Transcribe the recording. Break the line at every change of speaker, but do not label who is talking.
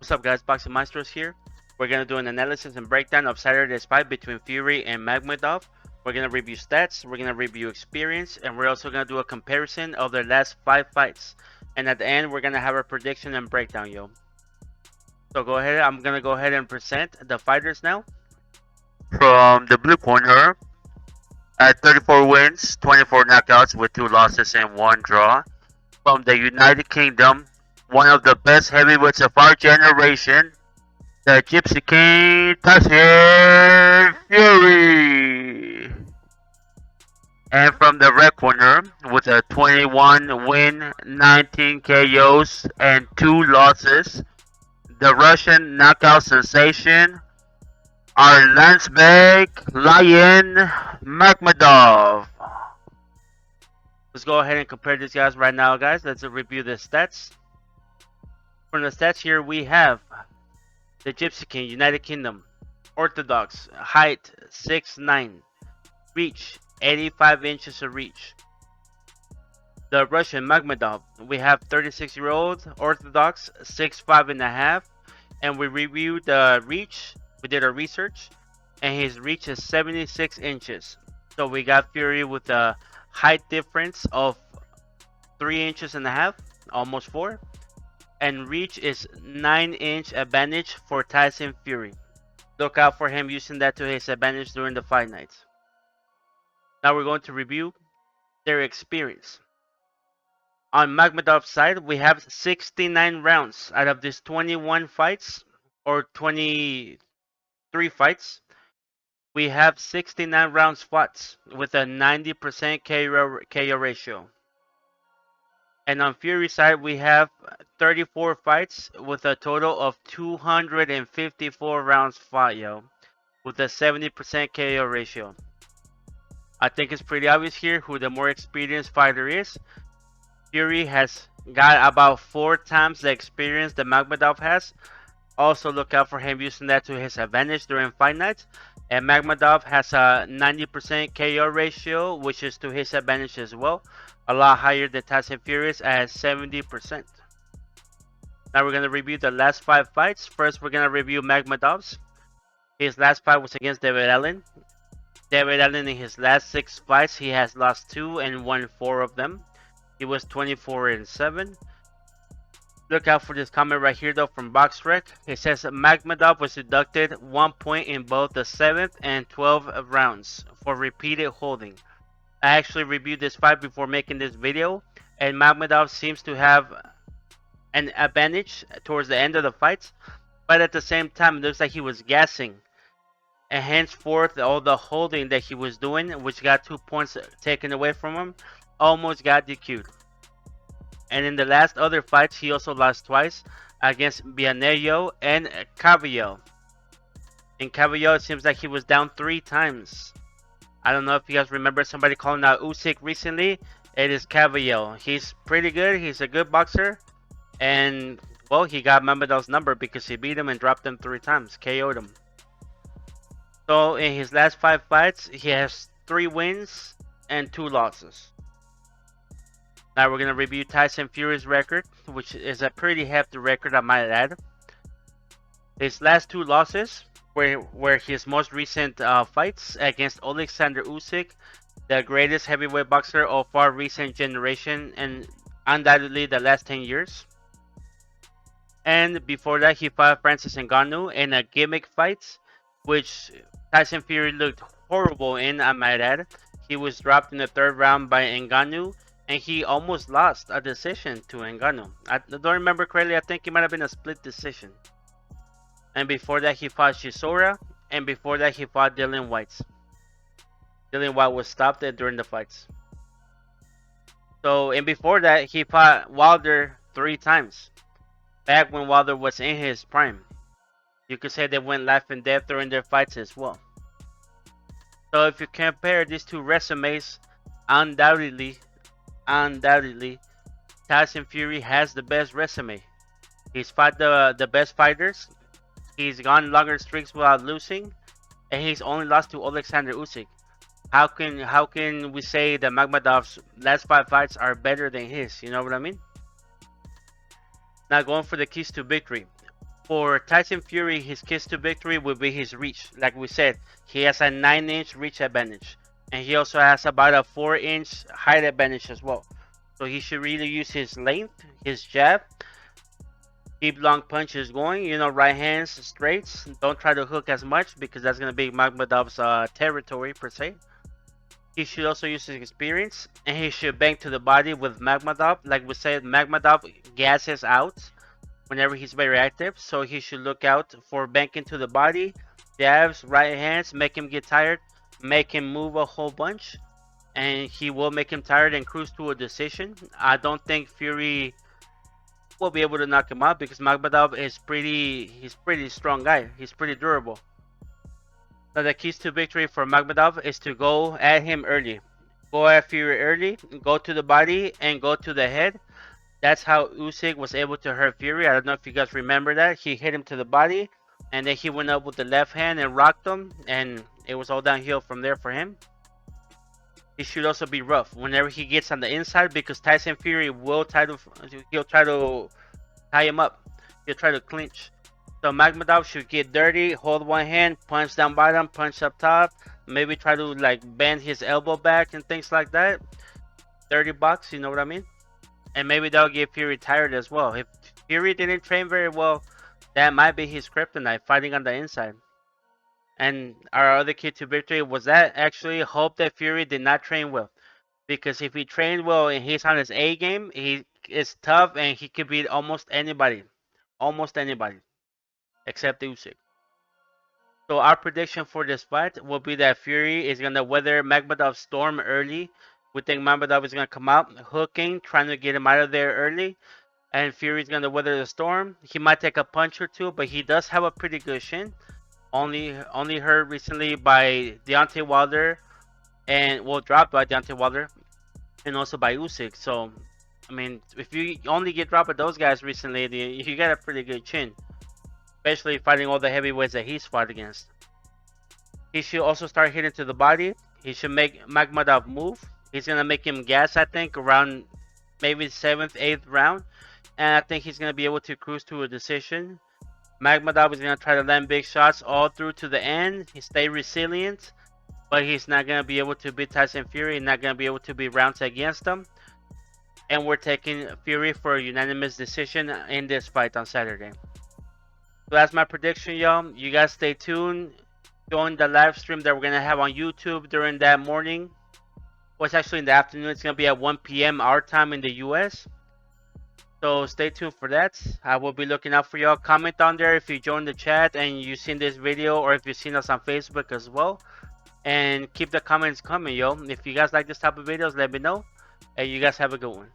What's up, guys? Boxing Maestros here. We're gonna do an analysis and breakdown of Saturday's fight between Fury and Makhmadov. We're gonna review stats, we're gonna review experience, and we're also gonna do a comparison of their last 5 fights. And at the end, we're gonna have a prediction and breakdown, yo. So go ahead. I'm gonna go ahead and present the fighters now. From the blue corner, at 34 wins, 24 knockouts with 2 losses and 1 draw. From the United Kingdom, one of the best heavyweights of our generation, the Gypsy King, Tyson Fury. And from the red corner, with a 21 win, 19 KOs, and 2 losses, the Russian knockout sensation, our Landsberg Lion Makhmadov. Let's go ahead and compare these guys right now, guys. Let's review the stats. From the stats here, we have the Gypsy King, United Kingdom, Orthodox, height 6'9", reach 85 inches of reach. The Russian Makhmadov, we have 36-year-old, Orthodox, 6'5.5", and we reviewed the reach. We did our research, and his reach is 76 inches. So we got Fury with a height difference of 3.5 inches, almost 4. And reach is 9-inch advantage for Tyson Fury. Look out for him using that to his advantage during the fight nights. Now we're going to review their experience. On Makhmadov's side, we have 69 rounds out of these 21 fights, or 23 fights. We have 69 rounds fought with a 90% KO ratio. And on Fury's side, we have 34 fights with a total of 254 rounds fought, yo, with a 70% KO ratio. I think it's pretty obvious here who the more experienced fighter is. Fury has got about 4 times the experience that Makhmadov has. Also look out for him using that to his advantage during fight nights. And Makhmadov has a 90% KO ratio, which is to his advantage as well. A lot higher than Tyson Fury's at 70%. Now we're going to review the last 5 fights. First, we're going to review Makhmadov's. His last fight was against David Allen. David Allen, in his last 6 fights, he has lost 2 and won 4 of them. He was 24-7. Look out for this comment right here though from BoxRec. It says Makhmadov was deducted 1 point in both the 7th and 12th rounds for repeated holding. I actually reviewed this fight before making this video, and Makhmadov seems to have an advantage towards the end of the fights, but at the same time it looks like he was gassing, and henceforth all the holding that he was doing, which got 2 points taken away from him, almost got DQ'd. And in the last other fights, he also lost twice against Vianello and Cavillo. In Cavillo, it seems like he was down 3 times. I don't know if you guys remember somebody calling out Usyk recently. It is Cavillo. He's pretty good. He's a good boxer. And, well, he got Makhmadov's number because he beat him and dropped him 3 times. KO'd him. So, in his last 5 fights, he has 3 wins and 2 losses. Now we're going to review Tyson Fury's record, which is a pretty hefty record, I might add. His last 2 losses were his most recent fights against Alexander Usyk, the greatest heavyweight boxer of our recent generation and undoubtedly the last 10 years. And before that, he fought Francis Ngannou in a gimmick fight, which Tyson Fury looked horrible in, I might add. He was dropped in the 3rd round by Ngannou, and he almost lost a decision to Ngannou. I don't remember correctly, I think it might have been a split decision. And before that, he fought Chisora, and before that, he fought Dillian Whyte. Dillian Whyte was stopped during the fights. So, and before that, he fought Wilder 3 times, back when Wilder was in his prime. You could say they went life and death during their fights as well. So if you compare these 2 resumes, undoubtedly, Tyson Fury has the best resume. He's fought the best fighters. He's gone longer streaks without losing, and he's only lost to Alexander Usyk. How can we say that Makhmadov's last 5 fights are better than his? You know what I mean? Now going for the keys to victory. For Tyson Fury, his kiss to victory will be his reach. Like we said, he has a 9-inch reach advantage, and he also has about a 4-inch height advantage as well. So he should really use his length, his jab, keep long punches going. You know, right hands straights. Don't try to hook as much because that's gonna be Makhmadov's territory per se. He should also use his experience, and he should bang to the body with Makhmadov. Like we said, Makhmadov gasses out whenever he's very active, so he should look out for banking to the body, jabs, right hands, make him get tired, make him move a whole bunch, and he will make him tired and cruise to a decision. I don't think Fury will be able to knock him out because Makhmadov is he's pretty strong guy. He's pretty durable. So the keys to victory for Makhmadov is to go at him early. Go at Fury early, go to the body, and go to the head. That's how Usyk was able to hurt Fury. I don't know if you guys remember that. He hit him to the body, and then he went up with the left hand and rocked him, and it was all downhill from there for him. He should also be rough whenever he gets on the inside because Tyson Fury will he'll try to tie him up. He'll try to clinch. So Makhmadov should get dirty, hold one hand, punch down bottom, punch up top, maybe try to like bend his elbow back and things like that. Dirty box, you know what I mean? And maybe that'll get Fury tired as well. If Fury didn't train very well, that might be his kryptonite, fighting on the inside. And our other key to victory was that actually hope that Fury did not train well. Because if he trained well and he's on his A game, he is tough and he could beat almost anybody. Almost anybody. Except Usyk. So our prediction for this fight will be that Fury is going to weather Makhmadov's storm early. We think Makhmadov is going to come out hooking, trying to get him out of there early. And Fury's going to weather the storm. He might take a punch or two, but he does have a pretty good shin. Only hurt recently by Deontay Wilder, and dropped by Deontay Wilder, and also by Usyk. So, I mean, if you only get dropped by those guys recently, you got a pretty good chin, especially fighting all the heavyweights that he's fought against. He should also start hitting to the body. He should make Makhmadov move. He's gonna make him gas, I think, around maybe 7th, 8th round, and I think he's gonna be able to cruise to a decision. Makhmadov is going to try to land big shots all through to the end. He stay resilient, but he's not going to be able to beat Tyson Fury. He's not going to be able to be rounds against him. And we're taking Fury for a unanimous decision in this fight on Saturday. So that's my prediction, y'all. You guys stay tuned. Join the live stream that we're going to have on YouTube during that morning. Well, it's actually in the afternoon. It's going to be at 1 p.m. our time in the U.S. So stay tuned for that. I will be looking out for y'all. Comment on there if you joined the chat and you've seen this video, or if you've seen us on Facebook as well. And keep the comments coming, yo. If you guys like this type of videos, let me know. And you guys have a good one.